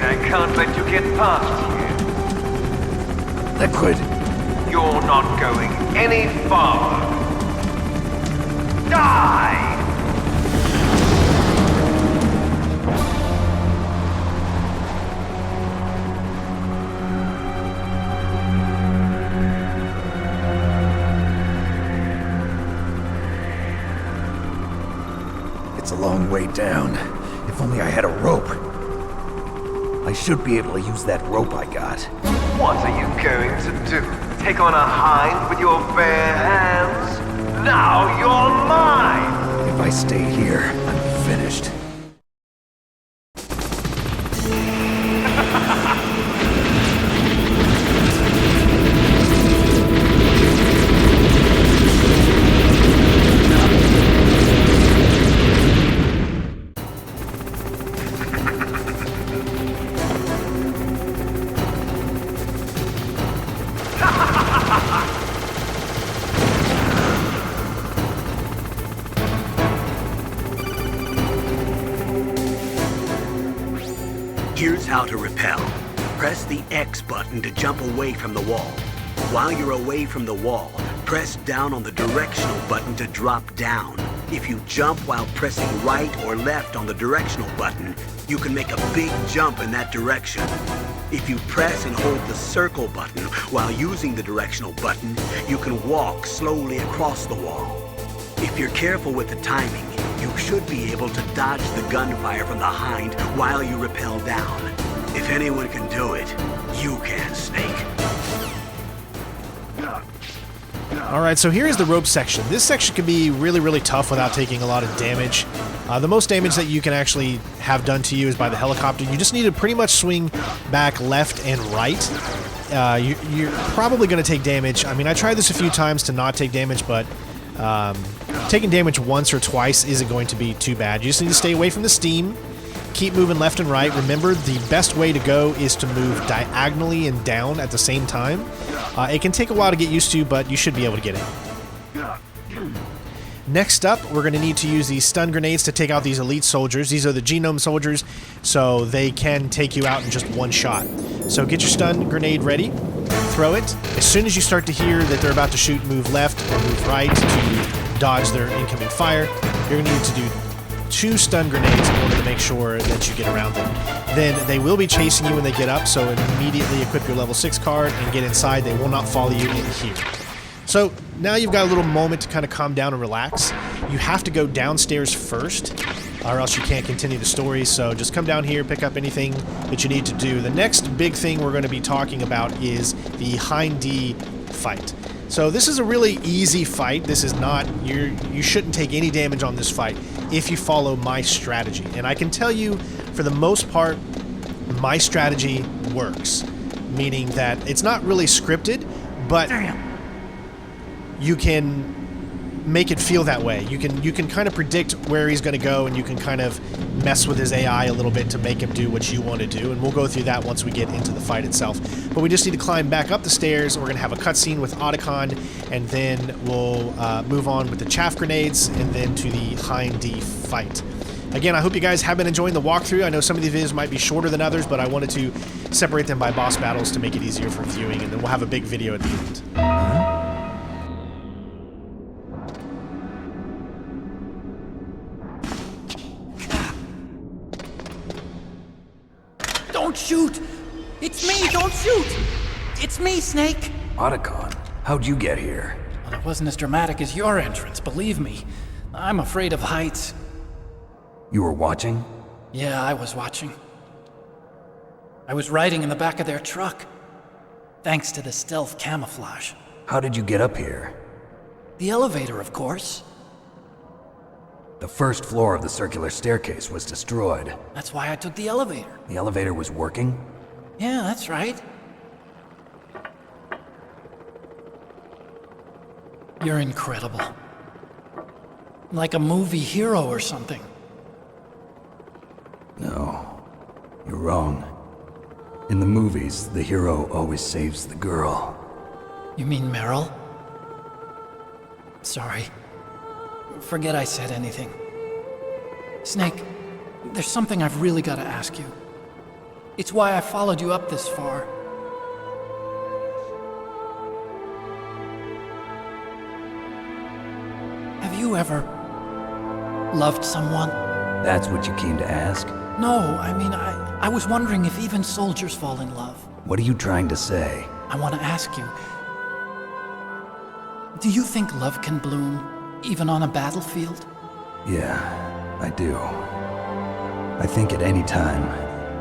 I can't let you get past here. Liquid. You're not going any farther. Die! It's a long way down. If only I had a rope. I should be able to use that rope I got. What are you going to do? Take on a hind with your bare hands? Now you're mine! If I stay here, I'm finished. Here's how to rappel. Press the X button to jump away from the wall. While you're away from the wall, press down on the directional button to drop down. If you jump while pressing right or left on the directional button, you can make a big jump in that direction. If you press and hold the circle button while using the directional button, you can walk slowly across the wall. If you're careful with the timing, you should be able to dodge the gunfire from the Hind while you rappel down. If anyone can do it, you can, Snake. Alright, so here is the rope section. This section can be really, really tough without taking a lot of damage. The most damage that you can actually have done to you is by the helicopter. You just need to pretty much swing back left and right. You're probably going to take damage. I mean, I tried this a few times to not take damage, but taking damage once or twice isn't going to be too bad. You just need to stay away from the steam. Keep moving left and right. Remember, the best way to go is to move diagonally and down at the same time. It can take a while to get used to, but you should be able to get it. Next up, we're going to need to use these stun grenades to take out these elite soldiers. These are the genome soldiers, so they can take you out in just one shot. So get your stun grenade ready. Throw it. As soon as you start to hear that they're about to shoot, move left or move right to dodge their incoming fire. You're going to need to do 2 stun grenades in order to make sure that you get around them. Then they will be chasing you when they get up, so immediately equip your level 6 card and get inside. They will not follow you in here. So now you've got a little moment to kind of calm down and relax. You have to go downstairs first, or else you can't continue the story, so just come down here, pick up anything that you need to do. The next big thing we're going to be talking about is the Hind fight. So this is a really easy fight. This is not, you shouldn't take any damage on this fight if you follow my strategy. And I can tell you, for the most part, my strategy works. Meaning that it's not really scripted, but you can make it feel that way. You can kind of predict where he's going to go, and you can kind of mess with his AI a little bit to make him do what you want to do, and we'll go through that once we get into the fight itself. But we just need to climb back up the stairs. We're going to have a cutscene with Otacon, and then we'll move on with the chaff grenades, and then to the Hind fight. Again, I hope you guys have been enjoying the walkthrough. I know some of these videos might be shorter than others, but I wanted to separate them by boss battles to make it easier for viewing, and then we'll have a big video at the end. Don't shoot! It's me! Don't shoot! It's me, Snake! Otacon, how'd you get here? Well, it wasn't as dramatic as your entrance, believe me. I'm afraid of heights. You were watching? Yeah, I was watching. I was riding in the back of their truck. Thanks to the stealth camouflage. How did you get up here? The elevator, of course. The first floor of the circular staircase was destroyed. That's why I took the elevator. The elevator was working? Yeah, that's right. You're incredible. Like a movie hero or something. No, you're wrong. In the movies, the hero always saves the girl. You mean Meryl? Sorry. Forget I said anything. Snake, there's something I've really got to ask you. It's why I followed you up this far. Have you ever loved someone? That's what you came to ask? No, I mean, I was wondering if even soldiers fall in love. What are you trying to say? I want to ask you, do you think love can bloom even on a battlefield? Yeah, I do. I think at any time,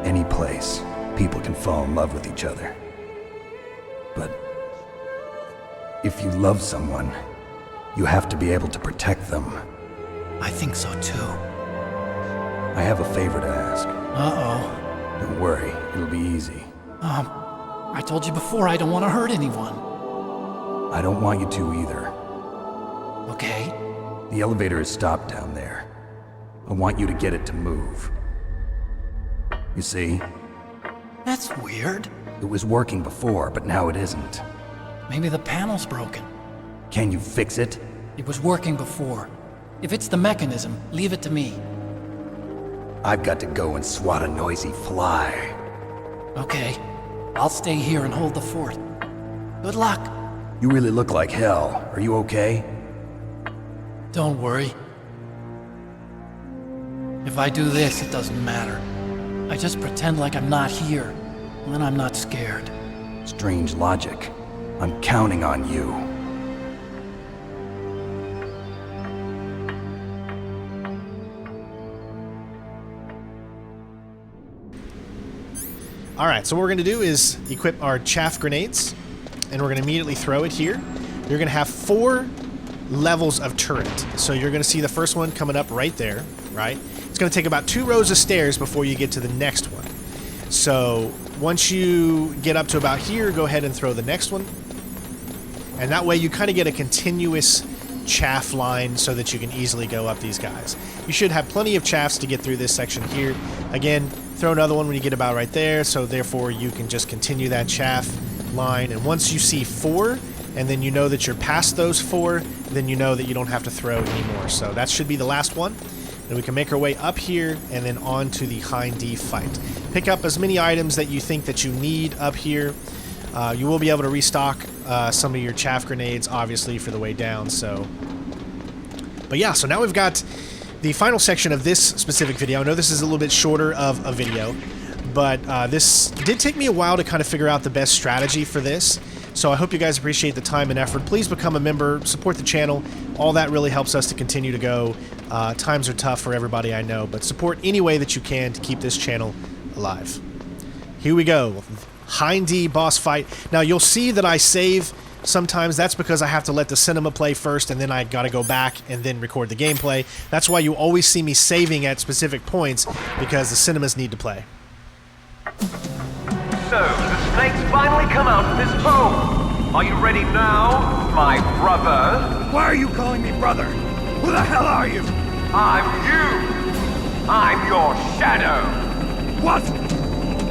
any place, people can fall in love with each other. But if you love someone, you have to be able to protect them. I think so too. I have a favor to ask. Uh-oh. Don't worry, it'll be easy. I told you before I don't want to hurt anyone. I don't want you to either. Okay. The elevator is stopped down there. I want you to get it to move. You see, That's weird. it was working before, but now it isn't. Maybe the panel's broken. Can you fix it? It was working before. If it's the mechanism, leave it to me. I've got to go and swat a noisy fly. Okay. I'll stay here and hold the fort. Good luck. You really look like hell. Are you okay? Don't worry. If I do this, it doesn't matter. I just pretend like I'm not here, and then I'm not scared. Strange logic. I'm counting on you. Alright, so what we're going to do is equip our chaff grenades, and we're going to immediately throw it here. You're going to have 4 levels of turret. So you're going to see the first one coming up right there, right? It's going to take about 2 rows of stairs before you get to the next one. So once you get up to about here, go ahead and throw the next one. And that way you kind of get a continuous chaff line so that you can easily go up these guys. You should have plenty of chaffs to get through this section here. Again, throw another one when you get about right there, so therefore you can just continue that chaff line. And once you see 4, and then you know that you're past those 4, then you know that you don't have to throw anymore. So that should be the last one. And we can make our way up here and then on to the Hind fight. Pick up as many items that you think that you need up here. You will be able to restock some of your chaff grenades, obviously, for the way down. But yeah, so now we've got the final section of this specific video. I know this is a little bit shorter of a video, but this did take me a while to kind of figure out the best strategy for this. So I hope you guys appreciate the time and effort. Please become a member, support the channel. All that really helps us to continue to go. Times are tough for everybody, I know, but support any way that you can to keep this channel alive. Here we go. Hind boss fight. Now you'll see that I save sometimes. That's because I have to let the cinema play first, and then I gotta go back and then record the gameplay. That's why you always see me saving at specific points, because the cinemas need to play. So, the snakes finally come out of this hole. Are you ready now, my brother? Why are you calling me brother? Who the hell are you? I'm you. I'm your shadow. What?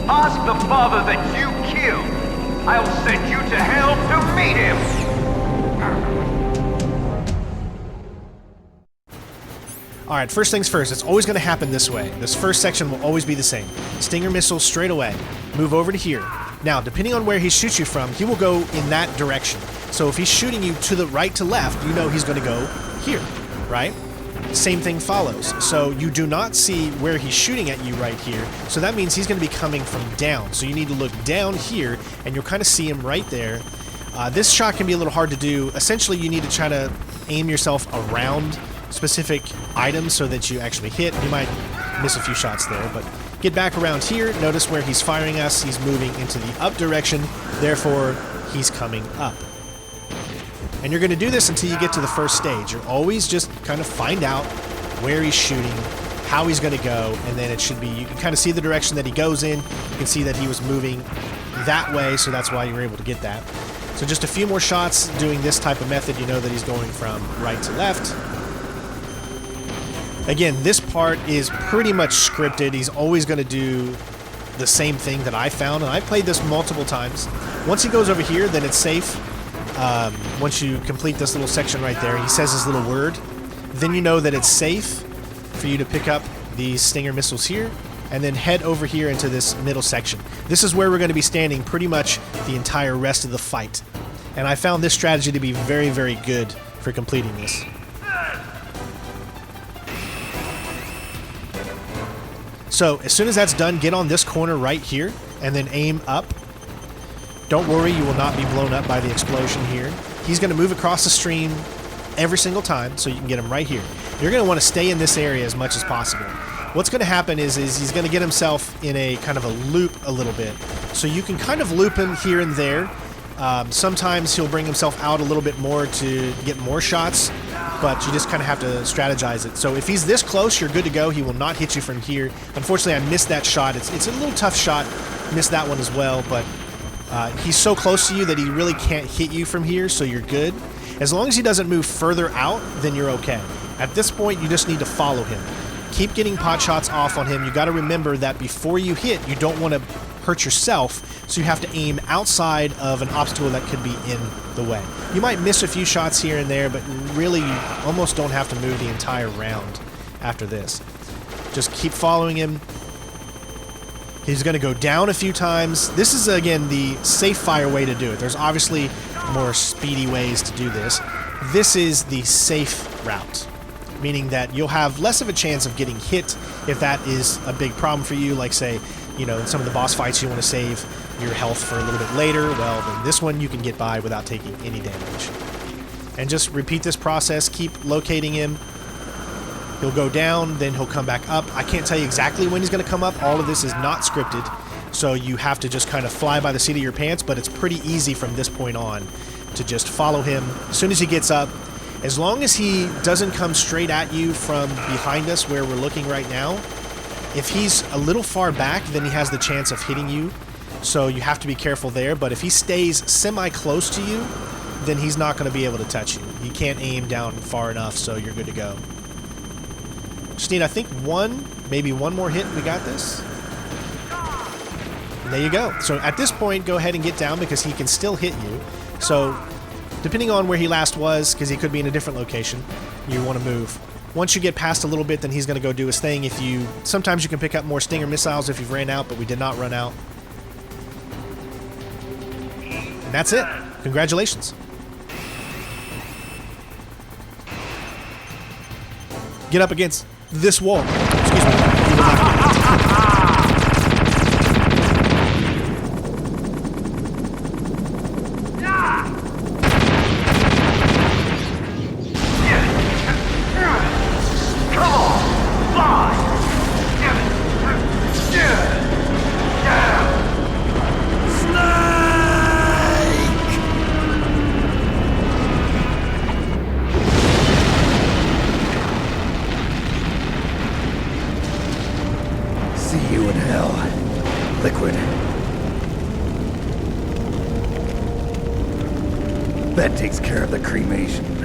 Ask the father that you killed. I'll send you to hell to meet him. Alright, first things first, it's always going to happen this way. This first section will always be the same. Stinger missile straight away. Move over to here. Now, depending on where he shoots you from, he will go in that direction. So if he's shooting you to the right to left, you know he's going to go here, right? Same thing follows. So you do not see where he's shooting at you right here. So that means he's going to be coming from down. So you need to look down here, and you'll kind of see him right there. This shot can be a little hard to do. Essentially, you need to try to aim yourself around specific items so that you actually hit. You might miss a few shots there, but get back around here. Notice where he's firing us. He's moving into the up direction. Therefore, he's coming up. And you're going to do this until you get to the first stage. You're always just kind of find out where he's shooting, how he's going to go, and then it should be, you can kind of see the direction that he goes in. You can see that he was moving that way, so that's why you were able to get that. So just a few more shots doing this type of method. You know that he's going from right to left. Again, this part is pretty much scripted. He's always going to do the same thing that I found, and I played this multiple times. Once he goes over here, then it's safe. Once you complete this little section right there, he says his little word, then you know that it's safe for you to pick up these Stinger missiles here. and then head over here into this middle section. This is where we're going to be standing pretty much the entire rest of the fight. And I found this strategy to be very, very good for completing this. So as soon as that's done, get on this corner right here and then aim up. Don't worry, you will not be blown up by the explosion here. He's going to move across the stream every single time, so you can get him right here. You're going to want to stay in this area as much as possible. What's going to happen is he's going to get himself in a kind of a loop a little bit. So you can kind of loop him here and there. Sometimes he'll bring himself out a little bit more to get more shots, but you just kind of have to strategize it. So if he's this close, you're good to go. He will not hit you from here. Unfortunately, I missed that shot. It's a little tough shot. Missed that one as well, but he's so close to you that he really can't hit you from here, so you're good. As long as he doesn't move further out, then you're okay. At this point, you just need to follow him. Keep getting pot shots off on him. You got to remember that before you hit, you don't want to hurt yourself, so you have to aim outside of an obstacle that could be in the way. You might miss a few shots here and there, but really you almost don't have to move the entire round after this. Just keep following him. He's going to go down a few times. This is, again, the safe fire way to do it. There's obviously more speedy ways to do this. This is the safe route, meaning that you'll have less of a chance of getting hit if that is a big problem for you. Like, say, you know, in some of the boss fights you want to save your health for a little bit later. Well, then this one you can get by without taking any damage. And just repeat this process. Keep locating him. He'll go down, then he'll come back up. I can't tell you exactly when he's going to come up. All of this is not scripted, so you have to just kind of fly by the seat of your pants, but it's pretty easy from this point on to just follow him. As soon as he gets up, as long as he doesn't come straight at you from behind us where we're looking right now, if he's a little far back, then he has the chance of hitting you, so you have to be careful there. But if he stays semi-close to you, then he's not going to be able to touch you. He can't aim down far enough, so you're good to go. Just need, I think, maybe one more hit, and we got this. And there you go. So at this point, go ahead and get down because he can still hit you. So depending on where he last was, because he could be in a different location, you want to move. Once you get past a little bit, then he's going to go do his thing. Sometimes you can pick up more Stinger missiles if you've ran out, but we did not run out. And that's it. Congratulations. Get up against this wall. Excuse me. You will not get it. See you in hell, Liquid. That takes care of the cremation.